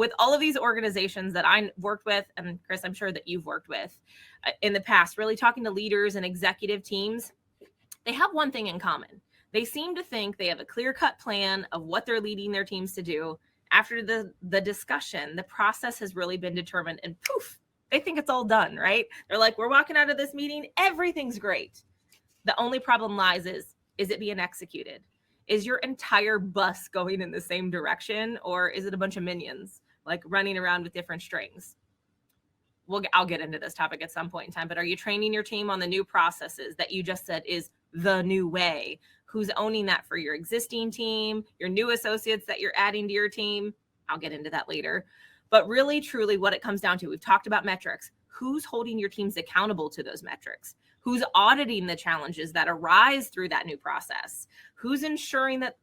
with all of these organizations that I worked with, and Chris, I'm sure that you've worked with in the past, really talking to leaders and executive teams, they have one thing in common. They seem to think they have a clear-cut plan of what they're leading their teams to do. After the discussion, the process has really been determined, and poof, they think it's all done, right? They're like, we're walking out of this meeting, everything's great. The only problem lies is it being executed? Is your entire bus going in the same direction, or is it a bunch of minions like running around with different strings? I'll get into this topic at some point in time, but are you training your team on the new processes that you just said is the new way? Who's owning that for your existing team, your new associates that you're adding to your team? I'll get into that later. But really, truly, what it comes down to, we've talked about metrics. Who's holding your teams accountable to those metrics? Who's auditing the challenges that arise through that new process? Who's ensuring that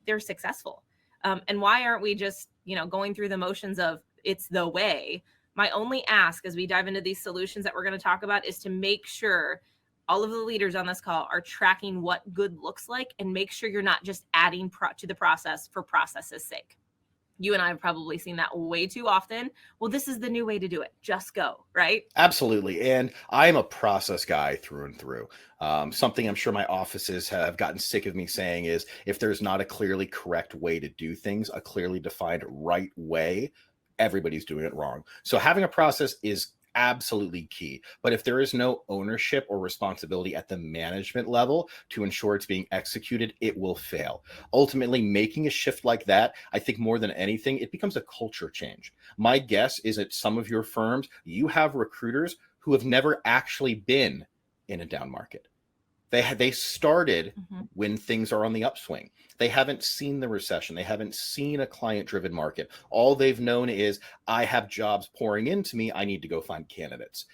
they're successful? And why aren't we just, going through the motions of it's the way? My only ask as we dive into these solutions that we're going to talk about is to make sure all of the leaders on this call are tracking what good looks like, and make sure you're not just adding to the process for process's sake. You and I have probably seen that way too often. Well, this is the new way to do it. Just go, right? Absolutely. And I am a process guy through and through. Something I'm sure my offices have gotten sick of me saying is, if there's not a clearly correct way to do things, a clearly defined right way, everybody's doing it wrong. So having a process is absolutely key. But if there is no ownership or responsibility at the management level to ensure it's being executed, it will fail. Ultimately, making a shift like that, I think more than anything, it becomes a culture change. My guess is at some of your firms, you have recruiters who have never actually been in a down market. They started when things are on the upswing. They haven't seen the recession. They haven't seen a client-driven market. All they've known is, I have jobs pouring into me. I need to go find candidates.